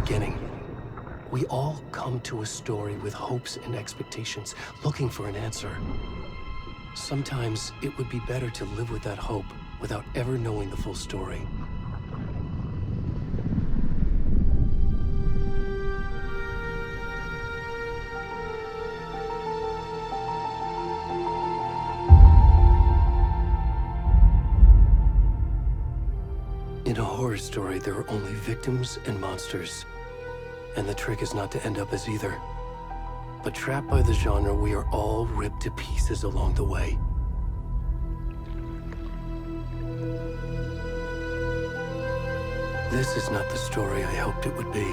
beginning. We all come to a story with hopes and expectations, looking for an answer. Sometimes it would be better to live with that hope without ever knowing the full story. In a horror story, there are only victims and monsters. And the trick is not to end up as either. But trapped by the genre, we are all ripped to pieces along the way. This is not the story I hoped it would be.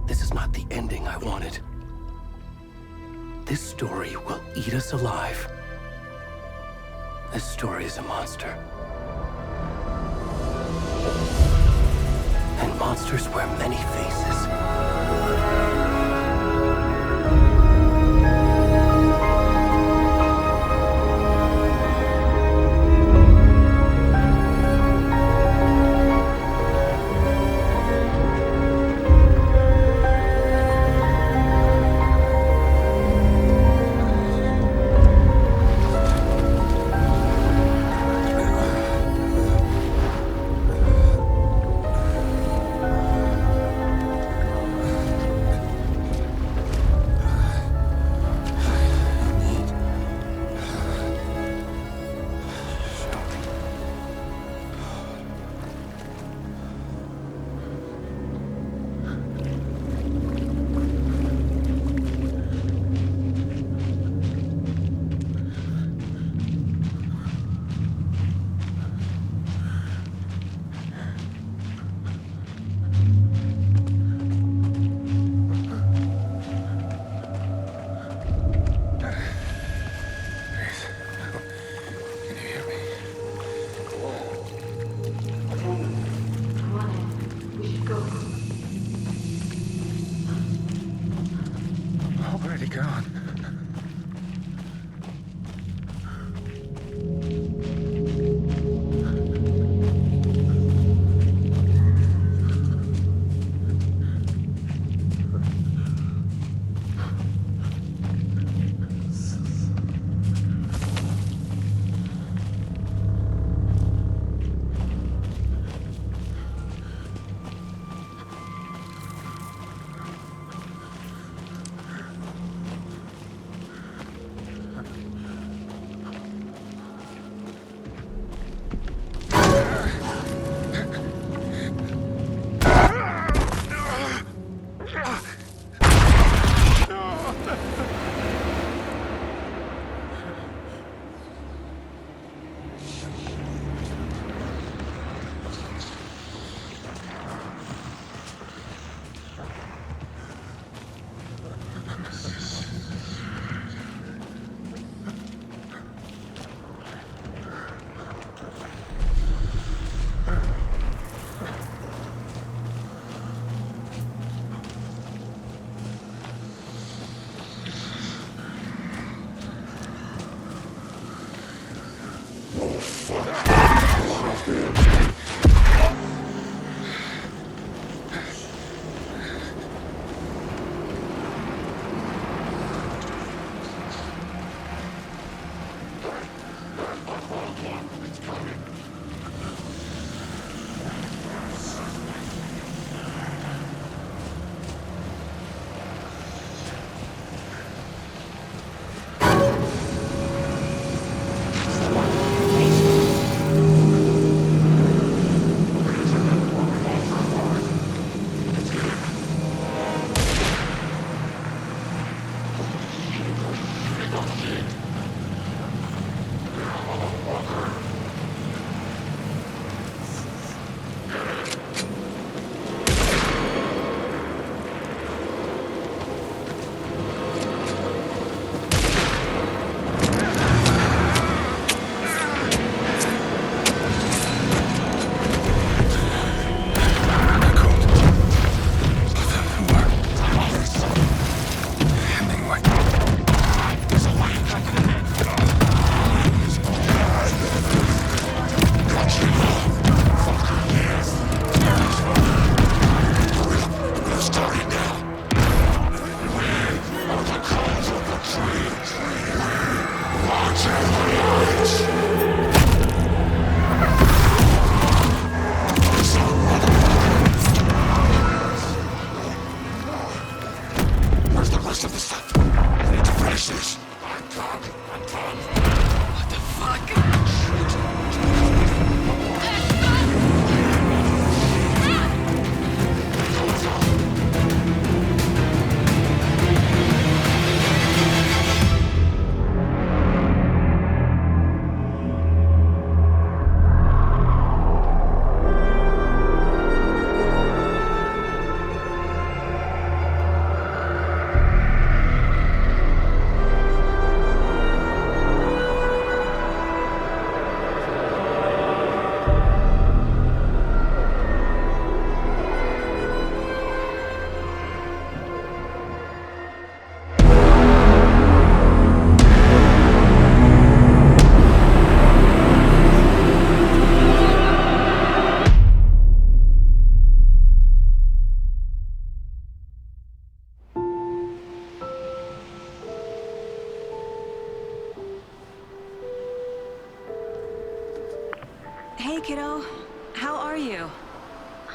This is not the ending I wanted. This story will eat us alive. This story is a monster. And monsters wear many faces. Already gone.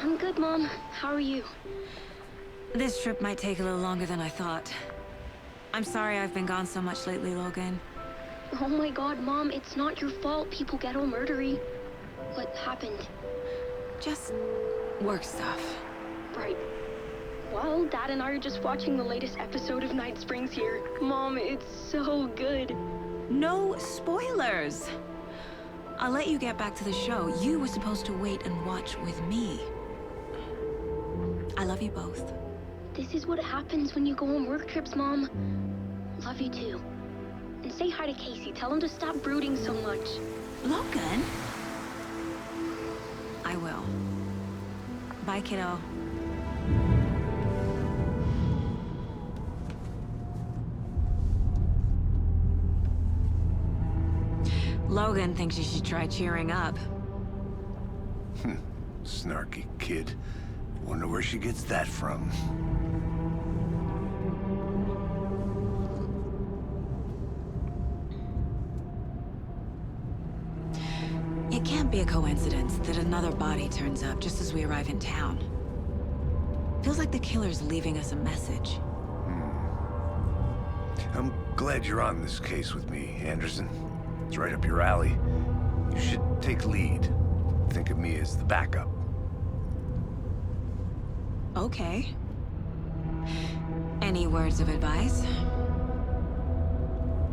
I'm good, Mom. How are you? This trip might take a little longer than I thought. I'm sorry I've been gone so much lately, Logan. Oh my god, Mom, it's not your fault people get all murdery. What happened? Just work stuff. Right. Well, Dad and I are just watching the latest episode of Night Springs here. Mom, it's so good. No spoilers! I'll let you get back to the show. You were supposed to wait and watch with me. I love you both. This is what happens when you go on work trips, Mom. Love you too. And say hi to Casey. Tell him to stop brooding so much. Logan? I will. Bye, kiddo. Logan thinks you should try cheering up. Snarky kid. Wonder where she gets that from. It can't be a coincidence that another body turns up just as we arrive in town. Feels like the killer's leaving us a message. I'm glad you're on this case with me, Anderson. It's right up your alley. You should take lead. Think of me as the backup. Okay. Any words of advice?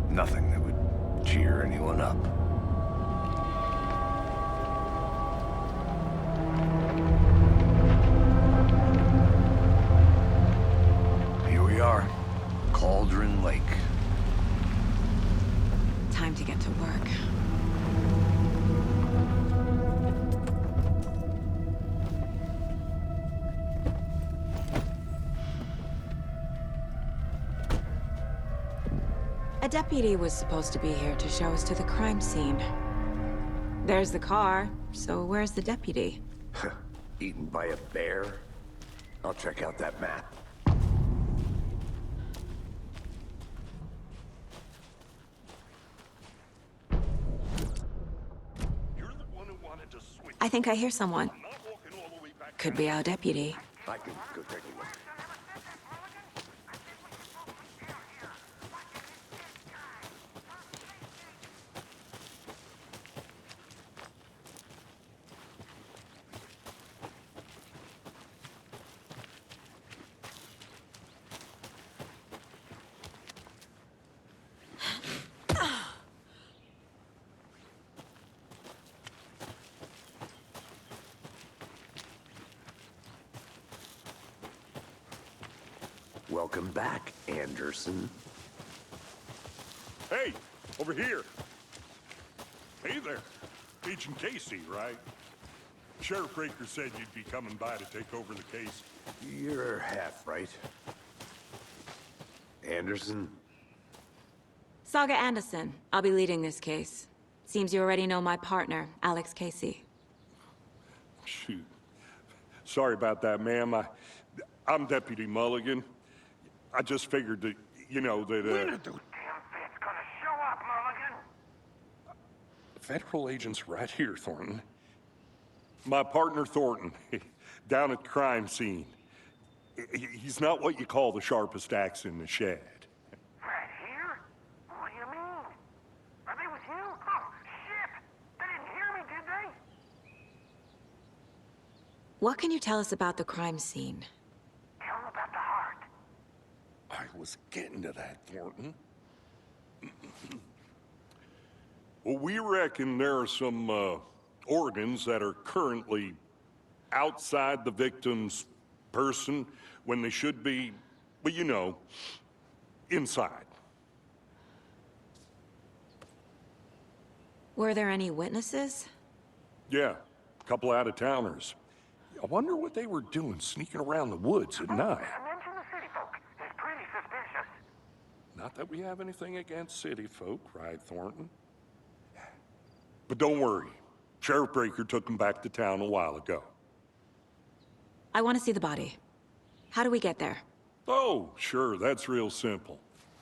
Nothing that would cheer anyone up. Here we are. Cauldron Lake. Time to get to work. A deputy was supposed to be here to show us to the crime scene. There's the car, so where's the deputy? Eaten by a bear? I'll check out that map. I think I hear someone. Could be our deputy. I can go take a look. Welcome back, Anderson. Hey, over here. Hey there. Agent Casey, right? Sheriff Breaker said you'd be coming by to take over the case. You're half right. Anderson? Saga Anderson. I'll be leading this case. Seems you already know my partner, Alex Casey. Shoot. Sorry about that, ma'am. I'm Deputy Mulligan. I just figured that, you know, that, When are those damn feds gonna show up, Mulligan? Federal agent's right here, Thornton. My partner, Thornton, down at the crime scene. He's not what you call the sharpest axe in the shed. Right here? What do you mean? Are they with you? Oh, shit! They didn't hear me, did they? What can you tell us about the crime scene? Tell them about the heart. I was getting to that, Thornton. Well, we reckon there are some, organs that are currently outside the victim's person when they should be, well, you know, inside. Were there any witnesses? Yeah, a couple out-of-towners. I wonder what they were doing sneaking around the woods at night. Mention the city folk. It's pretty suspicious. Not that we have anything against city folk, right, Thornton? But don't worry. Sheriff Breaker took him back to town a while ago. I want to see the body. How do we get there? Oh, sure, that's real simple.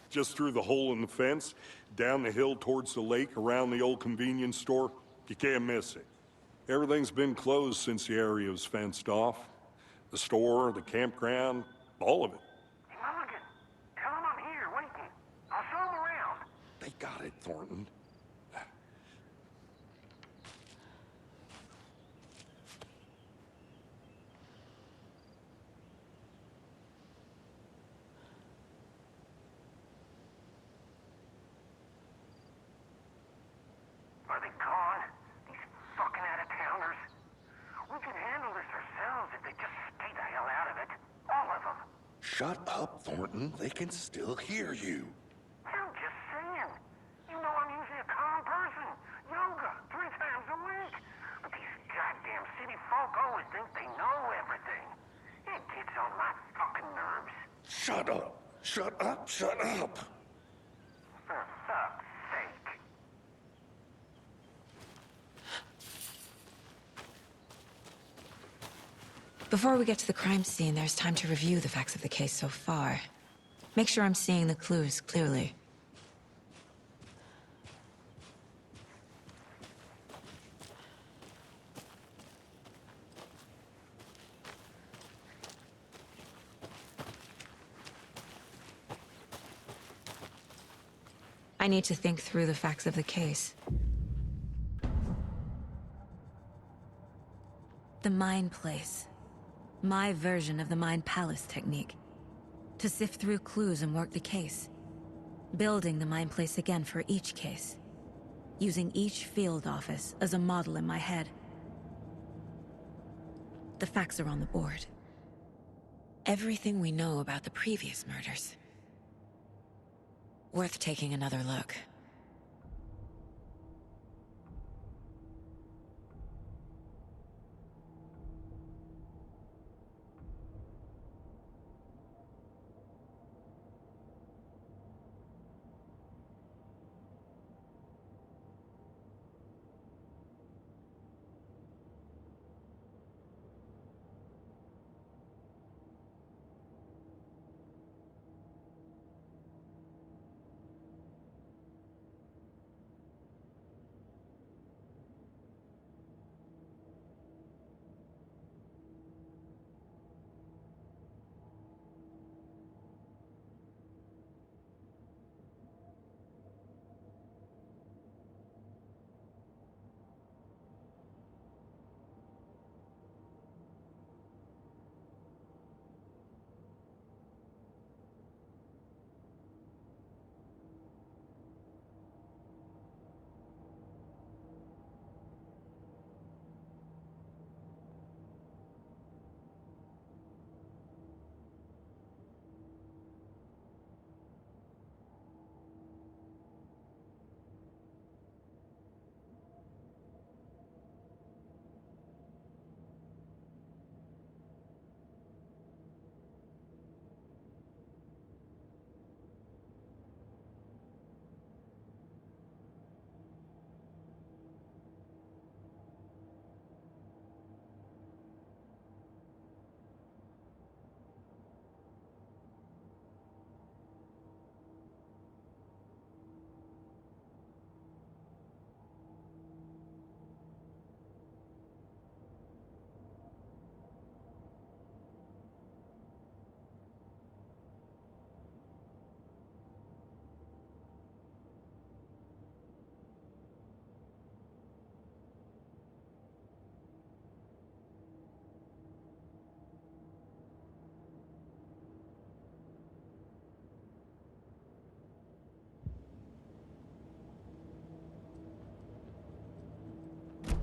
Just through the hole in the fence, down the hill towards the lake, around the old convenience store. You can't miss it. Everything's been closed since the area was fenced off. The store, the campground, all of it. Hey, Mulligan, tell him I'm here waiting. I'll show him around. They got it, Thornton. Are they gone? These fucking out-of-towners. We can handle this ourselves if they just stay the hell out of it. All of them. Shut up, Thornton. They can still hear you. I'm just saying. You know I'm usually a calm person. Yoga 3 times a week. But these goddamn city folk always think they know everything. It gets on my fucking nerves. Shut up. Shut up. Shut up. For fuck's sake. Before we get to the crime scene, there's time to review the facts of the case so far. Make sure I'm seeing the clues clearly. I need to think through the facts of the case. The Mind Place. My version of the Mind Palace technique. To sift through clues and work the case. Building the Mind Place again for each case. Using each field office as a model in my head. The facts are on the board. Everything we know about the previous murders. Worth taking another look.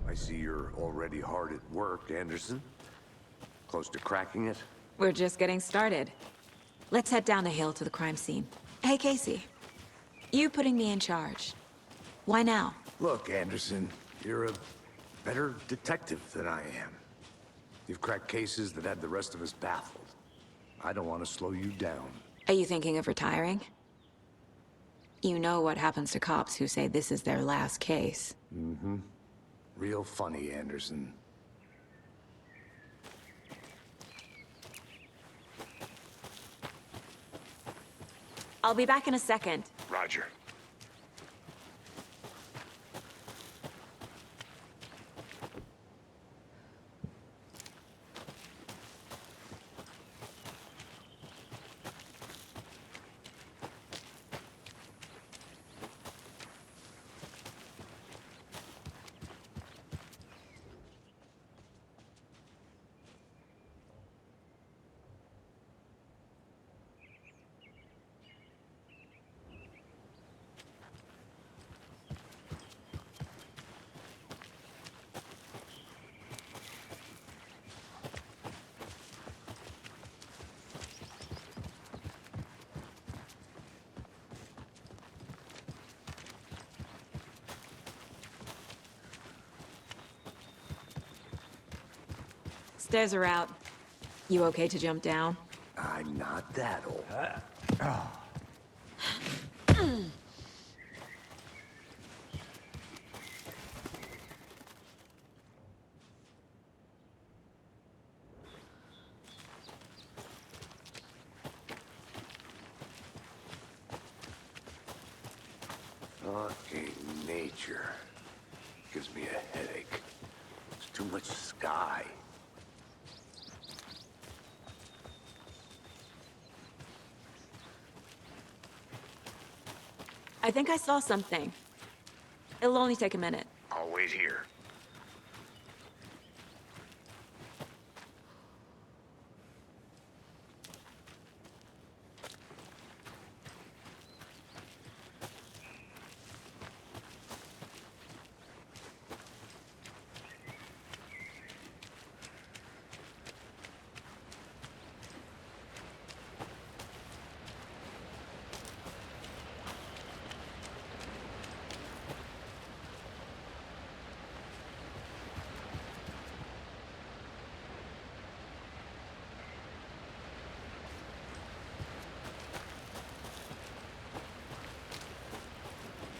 I see you're already hard at work, Anderson. Close to cracking it? We're just getting started. Let's head down the hill to the crime scene. Hey, Casey. You putting me in charge. Why now? Look, Anderson, you're a better detective than I am. You've cracked cases that had the rest of us baffled. I don't want to slow you down. Are you thinking of retiring? You know what happens to cops who say this is their last case. Mm-hmm. Real funny, Anderson. I'll be back in a second. Roger. Stairs are out. You okay to jump down? I'm not that old. Fucking nature. Gives me a headache. It's too much sky. I think I saw something. It'll only take a minute. I'll wait here.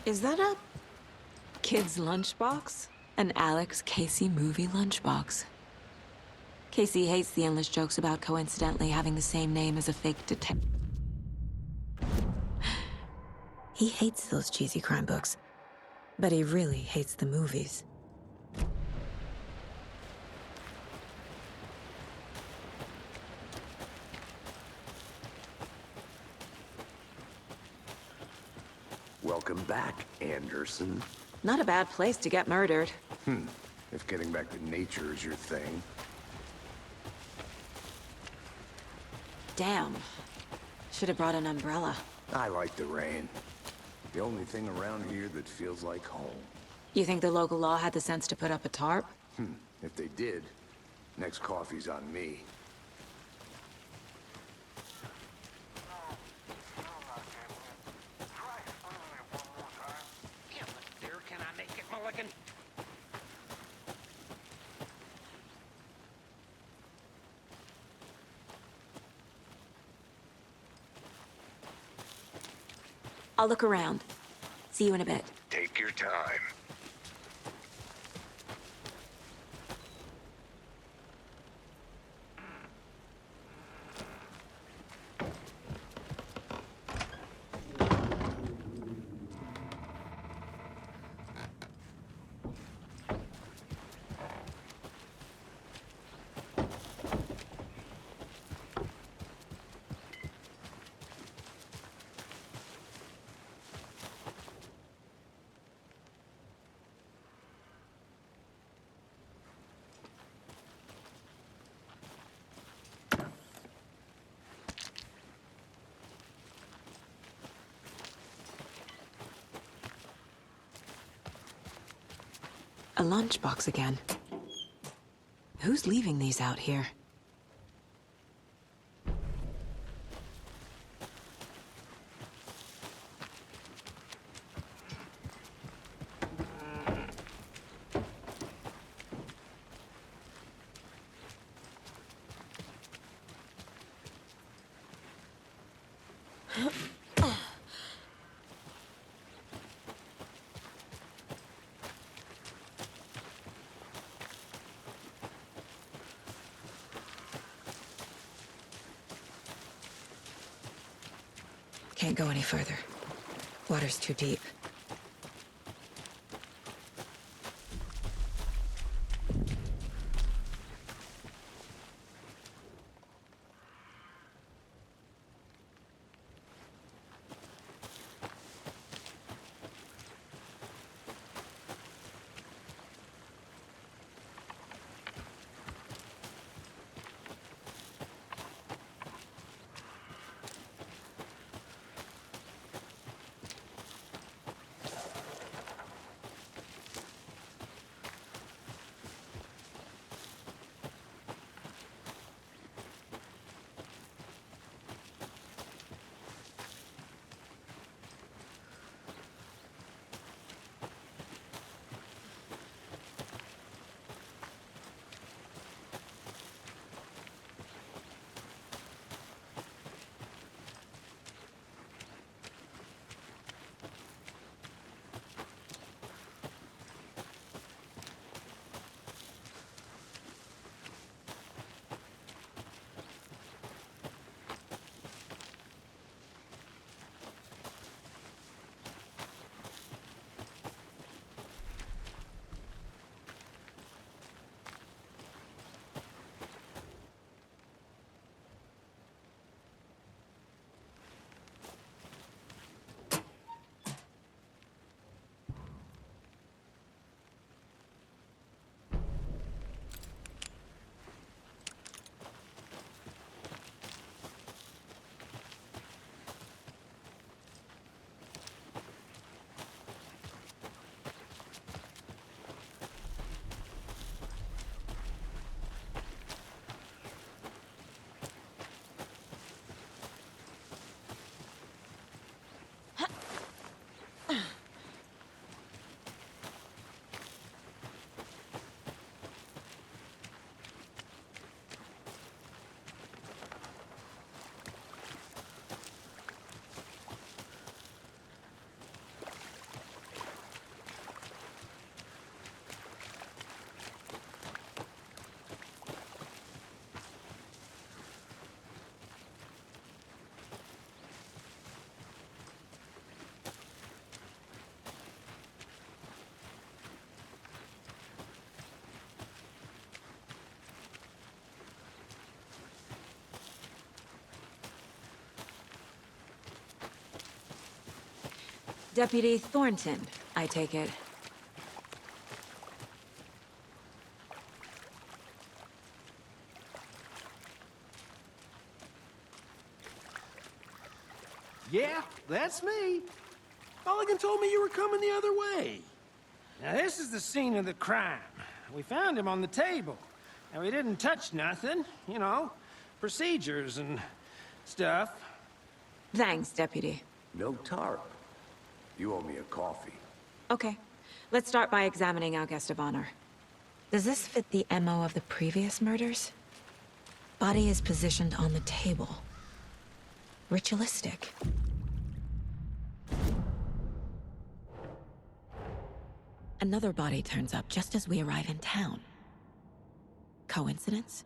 Is that a kid's lunchbox? An Alex Casey movie lunchbox. Casey hates the endless jokes about coincidentally having the same name as a fake detective. He hates those cheesy crime books, but he really hates the movies. Welcome back, Anderson. Not a bad place to get murdered. If getting back to nature is your thing. Damn. Should have brought an umbrella. I like the rain. The only thing around here that feels like home. You think the local law had the sense to put up a tarp? If they did, next coffee's on me. Can I make it, Mulligan? I'll look around. See you in a bit. Take your time. A lunchbox again. Who's leaving these out here? Can't go any further. Water's too deep. Deputy Thornton, I take it. Yeah, that's me. Mulligan told me you were coming the other way. Now, this is the scene of the crime. We found him on the table. And we didn't touch nothing, you know, procedures and stuff. Thanks, Deputy. No tarp. You owe me a coffee. Okay, let's start by examining our guest of honor. Does this fit the MO of the previous murders? Body is positioned on the table. Ritualistic. Another body turns up just as we arrive in town. Coincidence?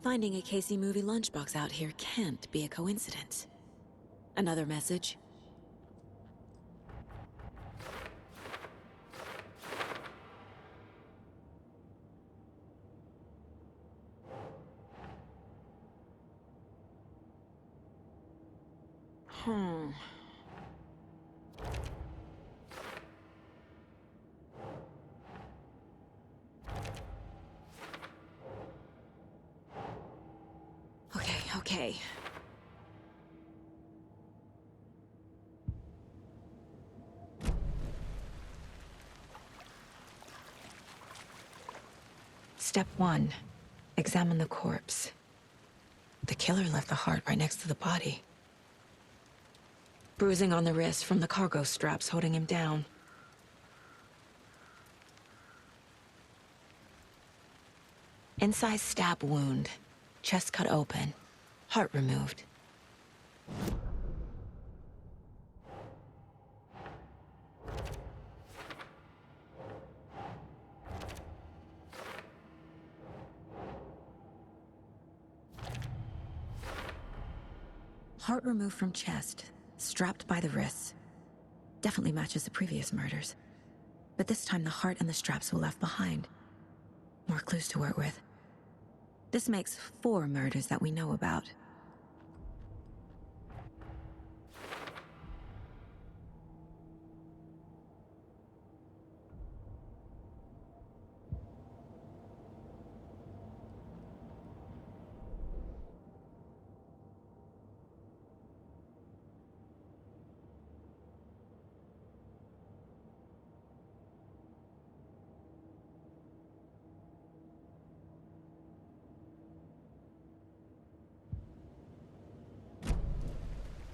Finding a Casey movie lunchbox out here can't be a coincidence. Another message? Okay. Step 1. Examine the corpse. The killer left the heart right next to the body. Bruising on the wrist from the cargo straps holding him down. Inside stab wound. Chest cut open. Heart removed. Heart removed from chest, strapped by the wrists. Definitely matches the previous murders. But this time the heart and the straps were left behind. More clues to work with. This makes 4 murders that we know about.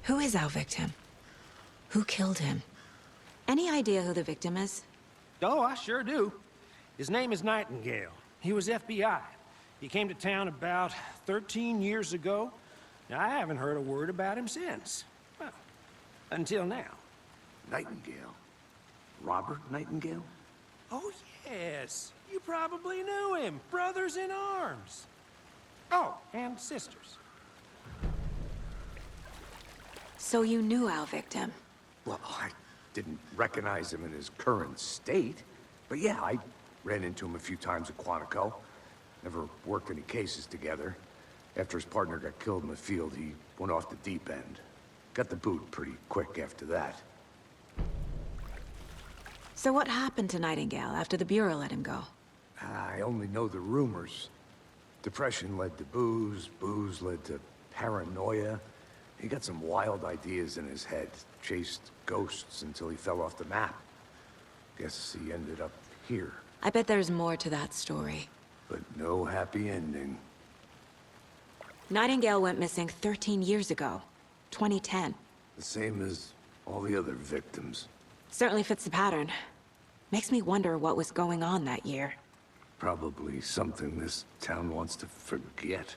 Who is our victim? Who killed him? Any idea who the victim is? Oh, I sure do. His name is Nightingale. He was FBI. He came to town about 13 years ago. Now, I haven't heard a word about him since. Well, until now. Nightingale? Robert Nightingale? Oh, yes. You probably knew him. Brothers in arms. Oh, and sisters. So you knew our victim? Well, I didn't recognize him in his current state. But yeah, I ran into him a few times at Quantico. Never worked any cases together. After his partner got killed in the field, he went off the deep end. Got the boot pretty quick after that. So what happened to Nightingale after the Bureau let him go? I only know the rumors. Depression led to booze, booze led to paranoia. He got some wild ideas in his head, chased ghosts until he fell off the map. Guess he ended up here. I bet there's more to that story. But no happy ending. Nightingale went missing 13 years ago. 2010. The same as all the other victims. Certainly fits the pattern. Makes me wonder what was going on that year. Probably something this town wants to forget.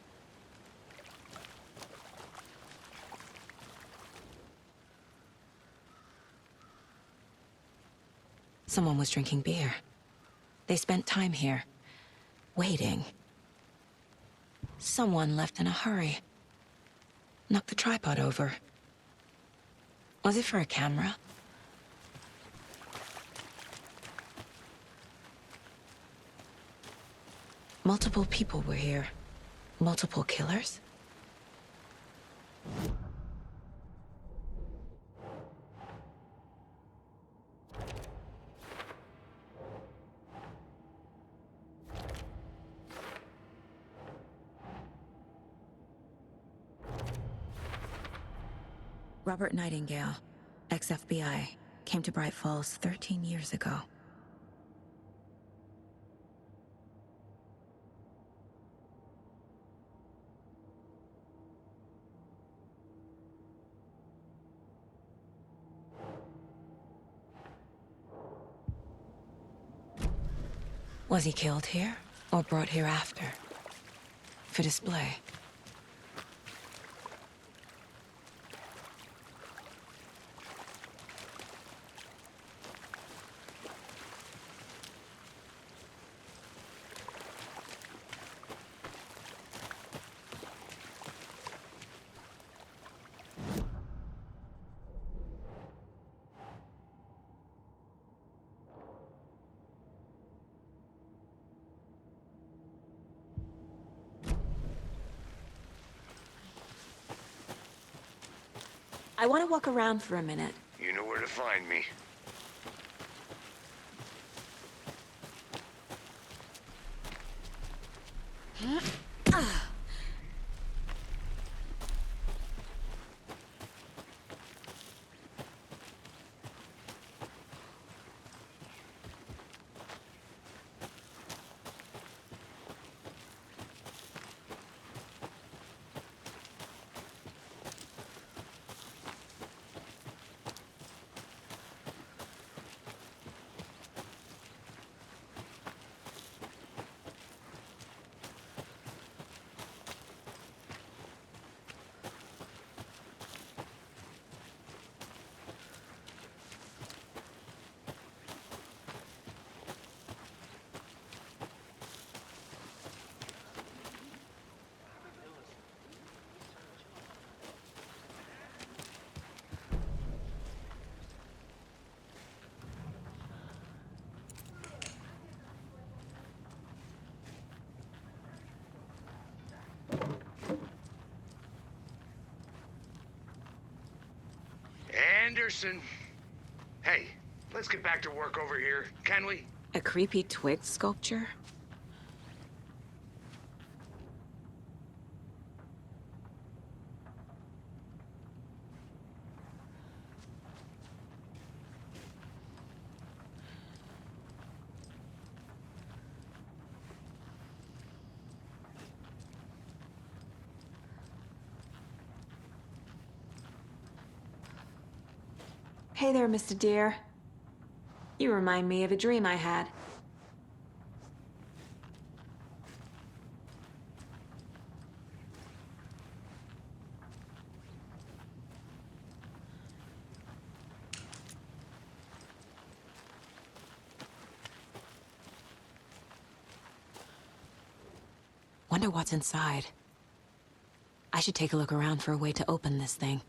Someone was drinking beer. They spent time here, waiting. Someone left in a hurry. Knocked the tripod over. Was it for a camera? Multiple people were here. Multiple killers? Robert Nightingale, ex-FBI, came to Bright Falls 13 years ago. Was he killed here, or brought here after? For display? I want to walk around for a minute. You know where to find me. Anderson. Hey, let's get back to work over here, can we? A creepy twig sculpture? Hey there, Mr. Deer. You remind me of a dream I had. Wonder what's inside. I should take a look around for a way to open this thing.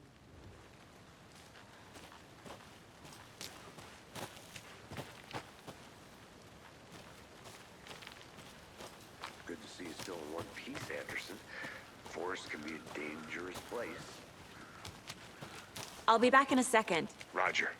Good to see you still in one piece, Anderson. Forest can be a dangerous place. I'll be back in a second. Roger.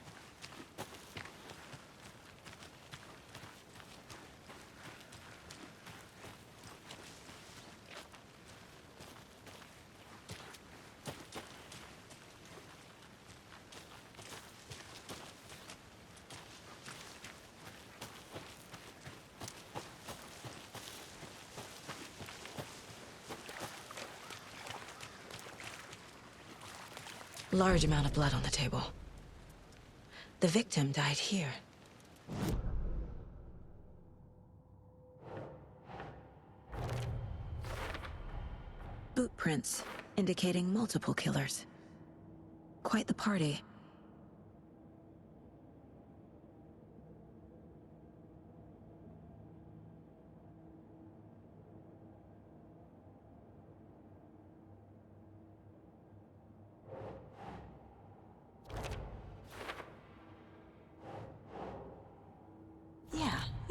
Large amount of blood on the table. The victim died here. Boot prints, indicating multiple killers. Quite the party.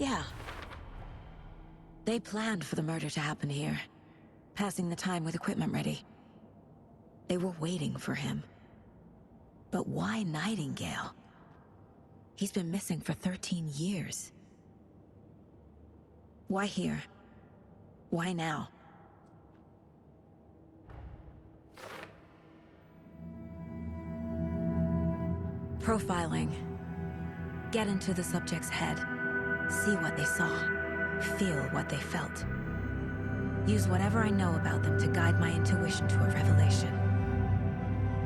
Yeah. They planned for the murder to happen here, passing the time with equipment ready. They were waiting for him. But why Nightingale? He's been missing for 13 years. Why here? Why now? Profiling. Get into the subject's head. See what they saw. Feel what they felt. Use whatever I know about them to guide my intuition to a revelation.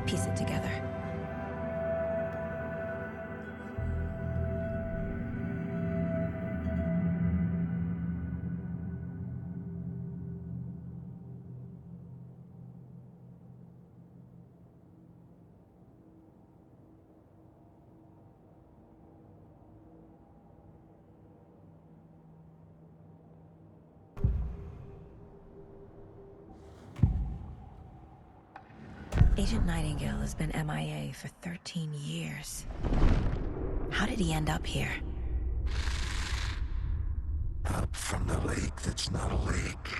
Piece it together. Agent Nightingale has been MIA for 13 years. How did he end up here? Up from the lake that's not a lake.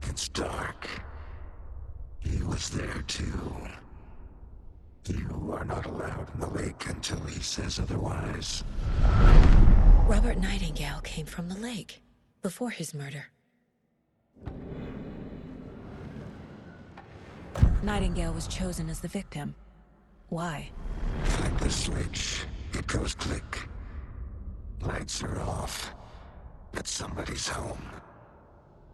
It's dark. He was there too. You are not allowed in the lake until he says otherwise. Robert Nightingale came from the lake, before his murder. Nightingale was chosen as the victim. Why? Like the switch, it goes click. Lights are off. But somebody's home.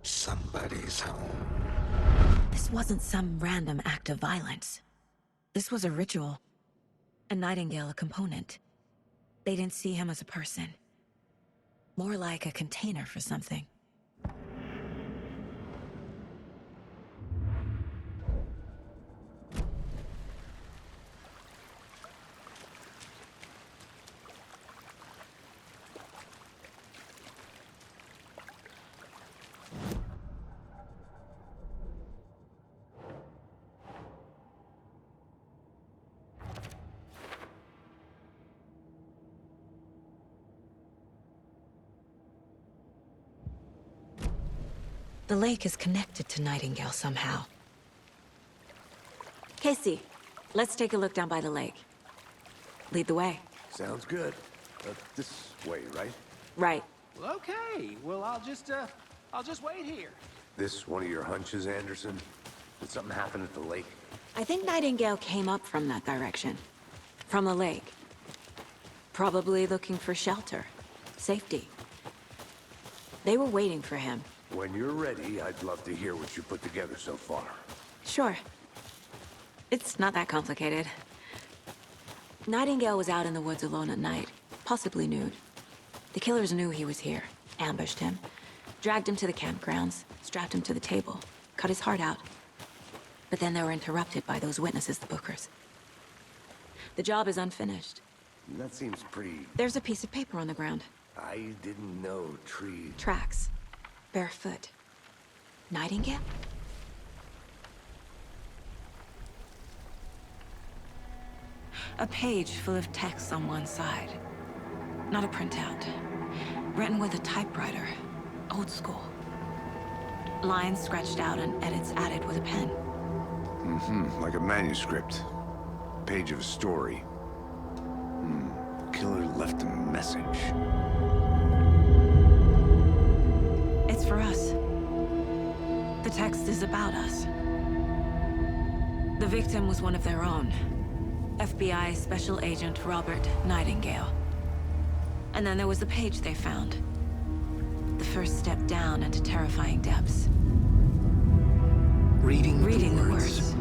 Somebody's home. This wasn't some random act of violence. This was a ritual. And Nightingale a component. They didn't see him as a person. More like a container for something. The lake is connected to Nightingale somehow. Casey, let's take a look down by the lake. Lead the way. Sounds good. This way, right? Right. Well, okay. Well, I'll just wait here. This one of your hunches, Anderson? Did something happen at the lake? I think Nightingale came up from that direction. From the lake. Probably looking for shelter. Safety. They were waiting for him. When you're ready, I'd love to hear what you put together so far. Sure. It's not that complicated. Nightingale was out in the woods alone at night, possibly nude. The killers knew he was here, ambushed him, dragged him to the campgrounds, strapped him to the table, cut his heart out. But then they were interrupted by those witnesses, the Bookers. The job is unfinished. That seems pretty... There's a piece of paper on the ground. I didn't know trees... Tracks. Barefoot. Nightingale? A page full of text on one side. Not a printout. Written with a typewriter. Old school. Lines scratched out and edits added with a pen. Like a manuscript. Page of a story. Killer left a message. It's for us. The text is about us. The victim was one of their own. FBI Special Agent Robert Nightingale. And then there was the page they found. The first step down into terrifying depths. Reading the the words.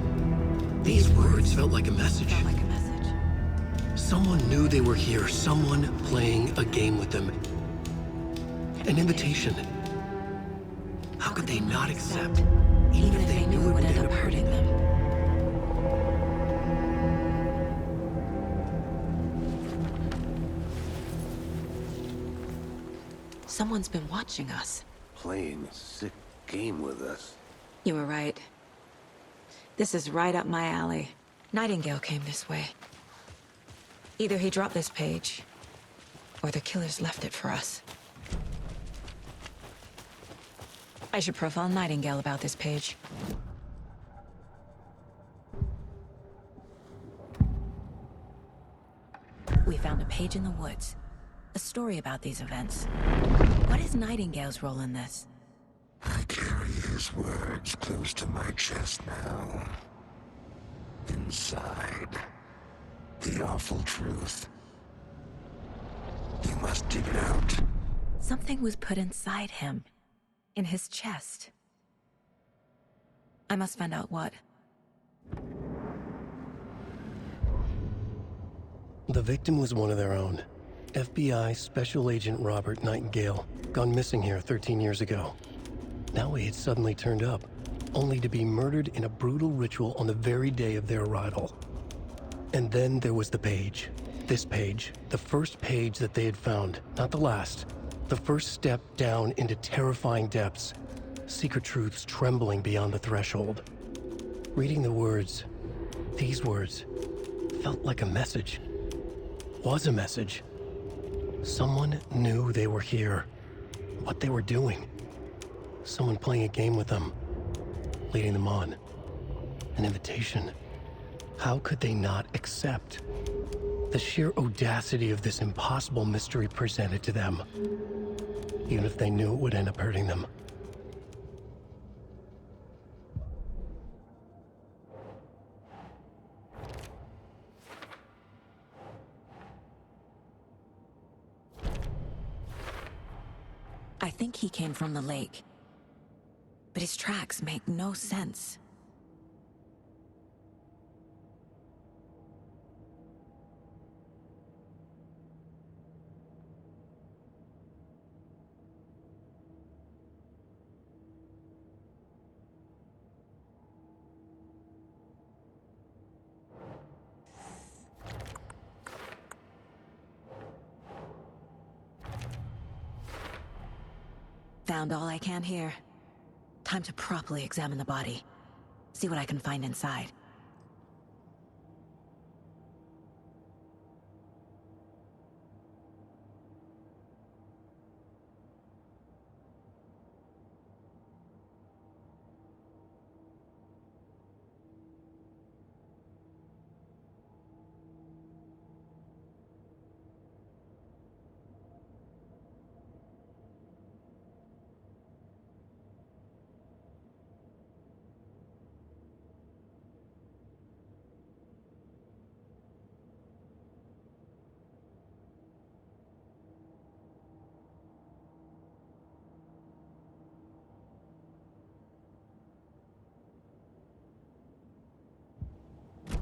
These words felt like a message. Felt like a message. Someone knew they were here. Someone playing a game with them. An invitation. How could they not accept? Even if they knew it would end up hurting them. Someone's been watching us. Playing a sick game with us. You were right. This is right up my alley. Nightingale came this way. Either he dropped this page, or the killers left it for us. I should profile Nightingale about this page. We found a page in the woods. A story about these events. What is Nightingale's role in this? I carry his words close to my chest now. Inside, the awful truth. You must dig it out. Something was put inside him. In his chest. I must find out what. The victim was one of their own. FBI Special Agent Robert Nightingale, gone missing here 13 years ago. Now he had suddenly turned up, only to be murdered in a brutal ritual on the very day of their arrival. And then there was the page. This page, the first page that they had found, not the last. The first step down into terrifying depths. Secret truths trembling beyond the threshold. Reading the words, these words, felt like a message. Was a message. Someone knew they were here. What they were doing. Someone playing a game with them. Leading them on. An invitation. How could they not accept? The sheer audacity of this impossible mystery presented to them. Even if they knew it would end up hurting them. I think he came from the lake. But his tracks make no sense. Found all I can here. Time to properly examine the body. See what I can find inside.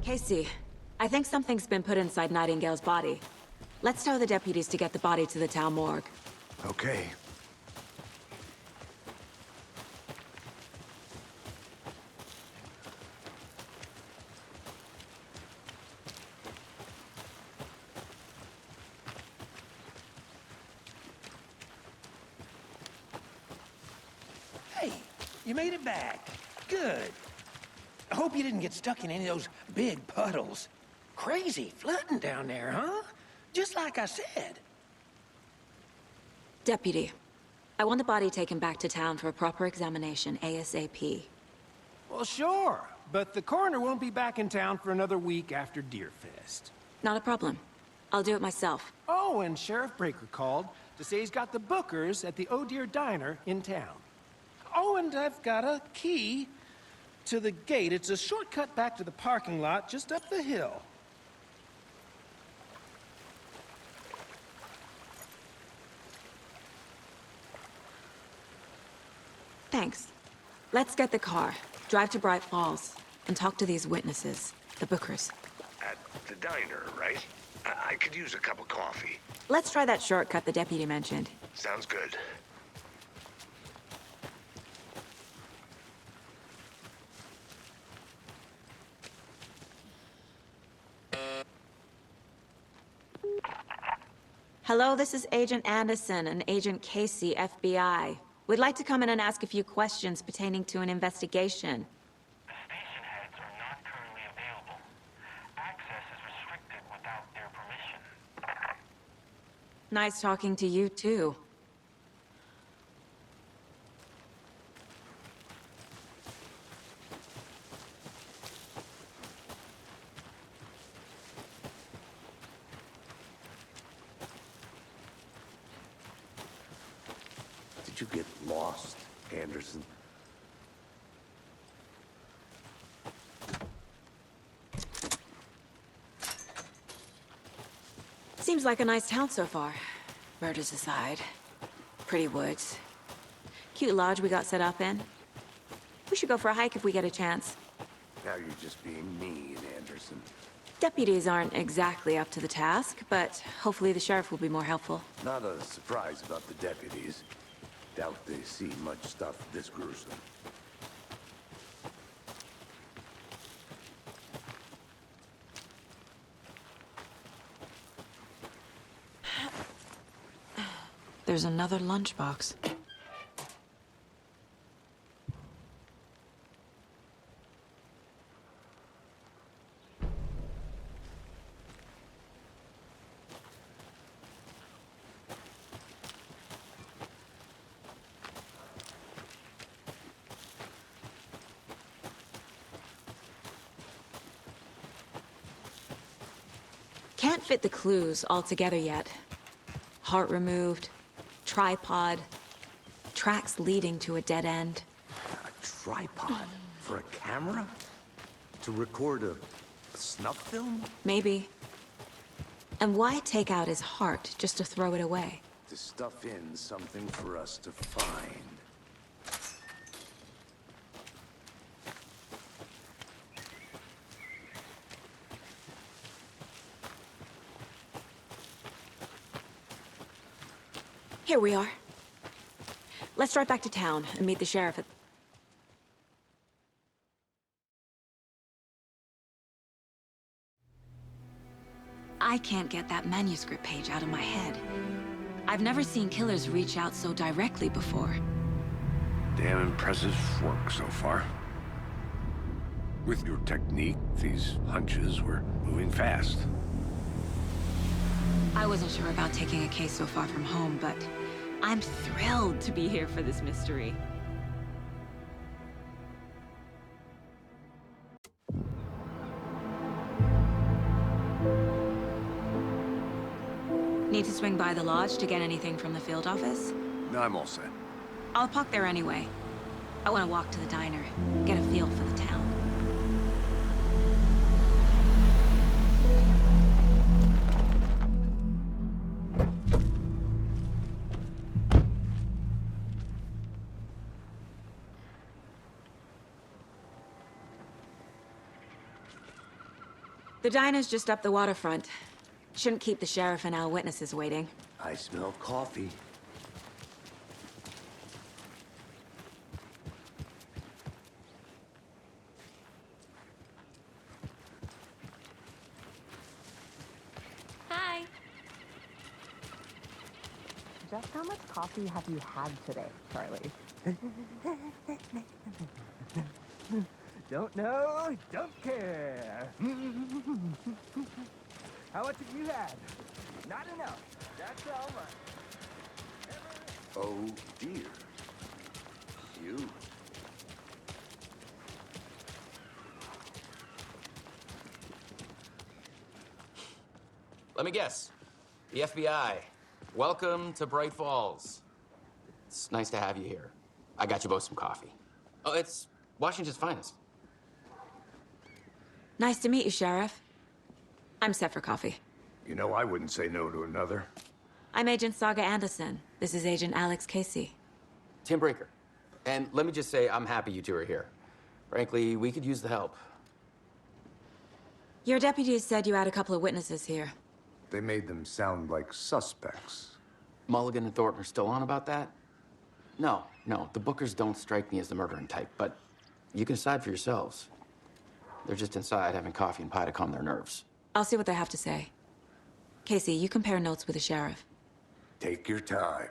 Casey, I think something's been put inside Nightingale's body. Let's tell the deputies to get the body to the town morgue. Okay. Hey, you made it back. Good. I hope you didn't get stuck in any of those big puddles. Crazy flooding down there, huh? Just like I said. Deputy, I want the body taken back to town for a proper examination ASAP. Well, sure. But the coroner won't be back in town for another week after Deerfest. Not a problem. I'll do it myself. Oh, and Sheriff Breaker called to say he's got the Bookers at the Oh Deer Diner in town. Oh, and I've got a key to the gate. It's a shortcut back to the parking lot just up the hill. Thanks. Let's get the car, drive to Bright Falls, and talk to these witnesses, the Bookers. At the diner, right? I could use a cup of coffee. Let's try that shortcut the deputy mentioned. Sounds good. Hello, this is Agent Anderson and Agent Casey, FBI. We'd like to come in and ask a few questions pertaining to an investigation. The station heads are not currently available. Access is restricted without their permission. Nice talking to you, too. did you get lost, Anderson? Seems like a nice town so far. Murders aside. Pretty woods. Cute lodge we got set up in. We should go for a hike if we get a chance. Now you're just being mean, Anderson. Deputies aren't exactly up to the task, but hopefully the sheriff will be more helpful. Not a surprise about the deputies. Doubt they see much stuff this gruesome. There's another lunchbox. Can't fit the clues all together yet. Heart removed, tripod, tracks leading to a dead end. A tripod? For a camera? To record a snuff film? Maybe. And why take out his heart just to throw it away? To stuff in something for us to find. Here we are. Let's drive back to town and meet the sheriff at... I can't get that manuscript page out of my head. I've never seen killers reach out so directly before. Damn impressive work so far. With your technique, these hunches were moving fast. I wasn't sure about taking a case so far from home, but I'm thrilled to be here for this mystery. Need to swing by the lodge to get anything from the field office? No, I'm all set. I'll park there anyway. I want to walk to the diner, get a feel for the town. The diner's just up the waterfront. Shouldn't keep the sheriff and our witnesses waiting. I smell coffee. Hi. Just how much coffee have you had today, Charlie? Don't know, don't care. How much have you had? Not enough. That's all right. Oh, dear. You. Let me guess. The FBI. Welcome to Bright Falls. It's nice to have you here. I got you both some coffee. Oh, it's Washington's finest. Nice to meet you, Sheriff. I'm set for coffee. You know, I wouldn't say no to another. I'm Agent Saga Anderson. This is Agent Alex Casey. Tim Breaker. And let me just say, I'm happy you two are here. Frankly, we could use the help. Your deputies said you had a couple of witnesses here. They made them sound like suspects. Mulligan and Thornton are still on about that? No, the Bookers don't strike me as the murdering type, but you can decide for yourselves. They're just inside having coffee and pie to calm their nerves. I'll see what they have to say. Casey, you compare notes with the sheriff. Take your time.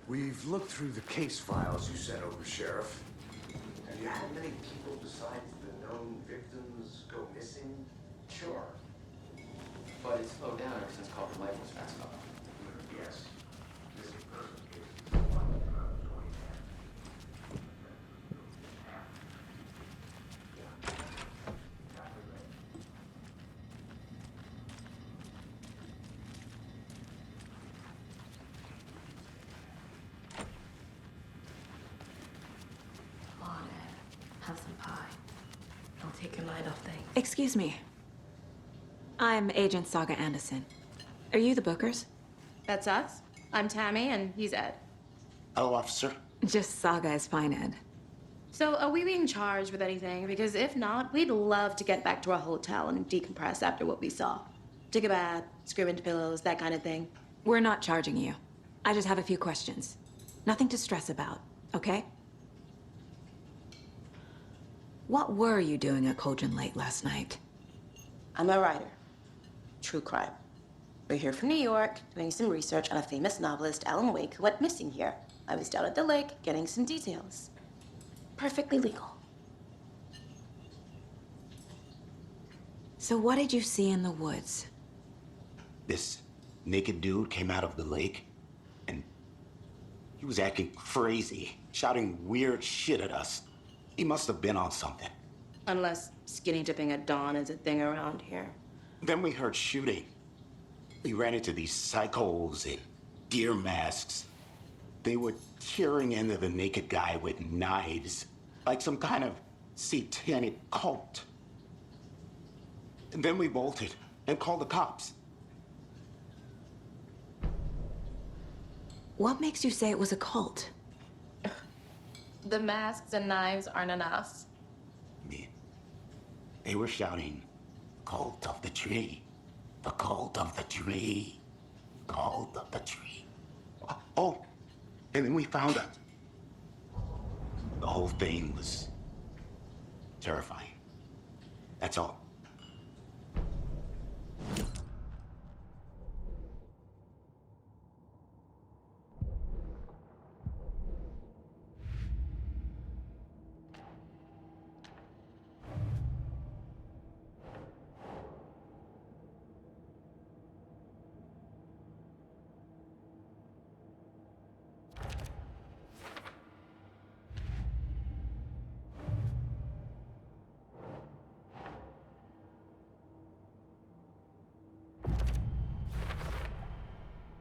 We've looked through the case files you sent over, Sheriff. Have you had many people besides the known victims go missing? Sure. But it's slowed down ever since Culver Life was fast up. Yes. Missing person cases. your mind off things. Excuse me. I'm Agent Saga Anderson. Are you the Bookers? That's us. I'm Tammy, and he's Ed. Hello, officer. Just Saga is fine, Ed. So, are we being charged with anything? Because if not, we'd love to get back to our hotel and decompress after what we saw. Take a bath, scream into pillows, that kind of thing. We're not charging you. I just have a few questions. Nothing to stress about, okay? What were you doing at Cauldron Lake last night? I'm a writer. True crime. We're here from New York, doing some research on a famous novelist, Alan Wake, who went missing here. I was down at the lake, getting some details. Perfectly legal. So what did you see in the woods? This naked dude came out of the lake, and he was acting crazy, shouting weird shit at us. He must have been on something. Unless skinny dipping at dawn is a thing around here. Then we heard shooting. We ran into these psychos in deer masks. They were tearing into the naked guy with knives, like some kind of satanic cult. And then we bolted and called the cops. What makes you say it was a cult? The masks and knives aren't enough. They were shouting, "Cult of the tree, the cult of the tree, cult of the tree." Oh, and then we found it. The whole thing was terrifying. That's all.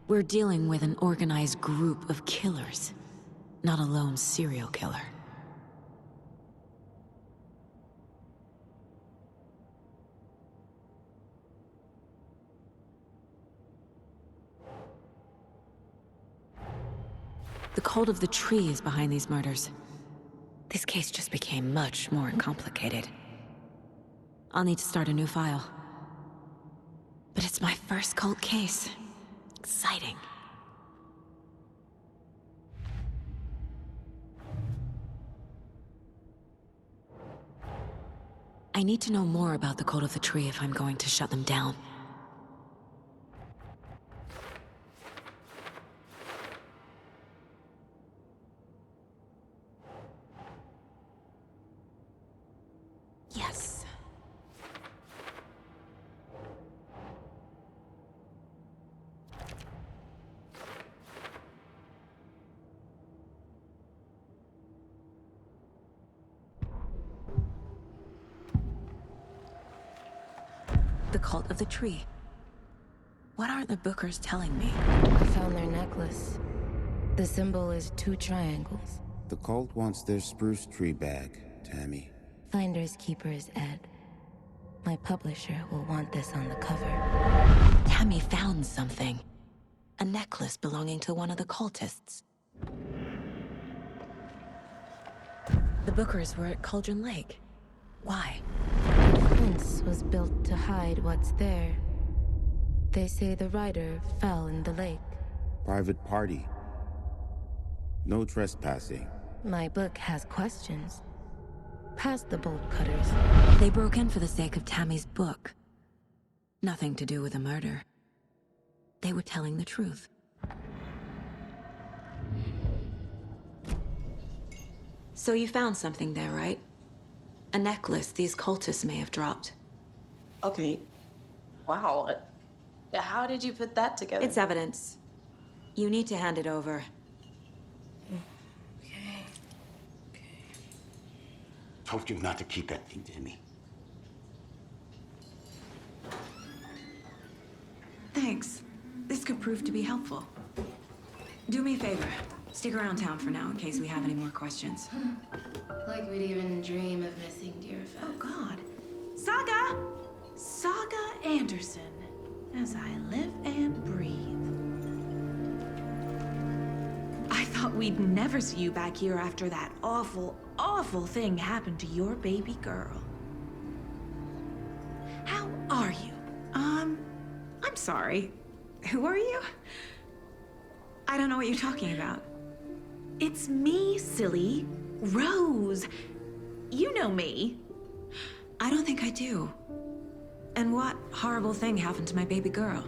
We're dealing with an organized group of killers, not a lone serial killer. The Cult of the Tree is behind these murders. This case just became much more complicated. I'll need to start a new file. But it's my first cult case. Exciting. I need to know more about the Cult of the Tree if I'm going to shut them down. Yes. The Cult of the Tree. What aren't the Bookers telling me? I found their necklace. The symbol is 2 triangles. The cult wants their spruce tree back, Tammy. Finders keepers, Ed. My publisher will want this on the cover. Tammy found something. A necklace belonging to one of the cultists. The Bookers were at Cauldron Lake. Why? The fence was built to hide what's there. They say the rider fell in the lake. Private party. No trespassing. My book has questions. Past the bolt cutters. They broke in for the sake of Tammy's book. Nothing to do with a murder. They were telling the truth. So you found something there, right? A necklace these cultists may have dropped. Okay. Wow. How did you put that together? It's evidence. You need to hand it over. Okay. Told you not to keep that thing to me. Thanks. This could prove to be helpful. Do me a favor. Stick around town for now in case we have any more questions. Like we'd even dream of missing Deerfield. Oh, God. Anderson, as I live and breathe. I thought we'd never see you back here after that awful, awful thing happened to your baby girl. How are you? I'm sorry. Who are you? I don't know what you're talking about. It's me, silly. Rose. You know me. I don't think I do. And what horrible thing happened to my baby girl?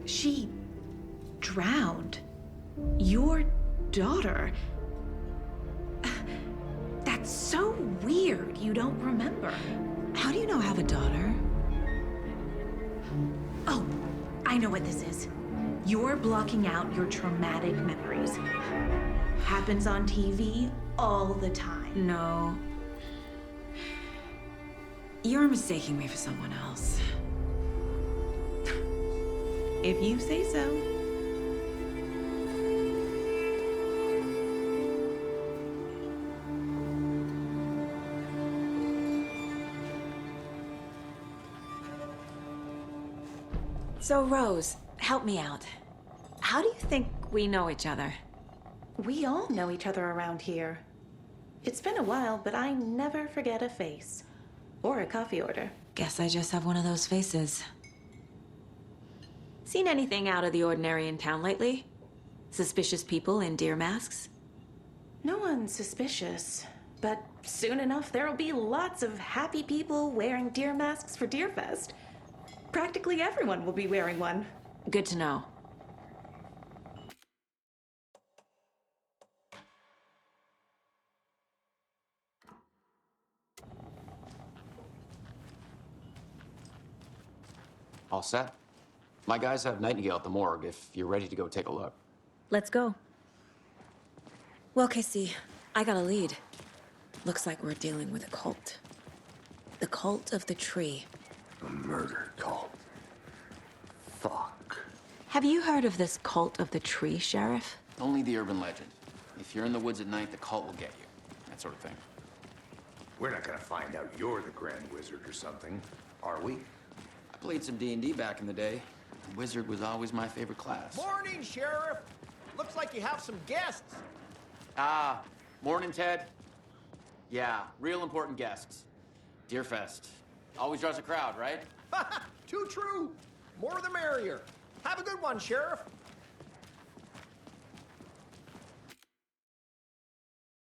She drowned. Your daughter. That's so weird you don't remember. How do you know I have a daughter? Oh, I know what this is. You're blocking out your traumatic memories. Happens on TV all the time. No. You're mistaking me for someone else. If you say so. So, Rose, help me out. How do you think we know each other? We all know each other around here. It's been a while, but I never forget a face. Or a coffee order. Guess I just have one of those faces. Seen anything out of the ordinary in town lately? Suspicious people in deer masks? No one's suspicious. But soon enough, there'll be lots of happy people wearing deer masks for Deerfest. Practically everyone will be wearing one. Good to know. All set? My guys have Nightingale at the morgue if you're ready to go take a look. Let's go. Well, Casey, I got a lead. Looks like we're dealing with a cult. The cult of the tree. A murder cult. Fuck. Have you heard of this cult of the tree, Sheriff? Only the urban legend. If you're in the woods at night, the cult will get you. That sort of thing. We're not gonna find out you're the Grand Wizard or something, are we? I played some D&D back in the day. The Wizard was always my favorite class. Morning, Sheriff. Looks like you have some guests. Ah, morning, Ted. Yeah, real important guests. Deerfest. Always draws a crowd, right? Too true. More the merrier. Have a good one, Sheriff.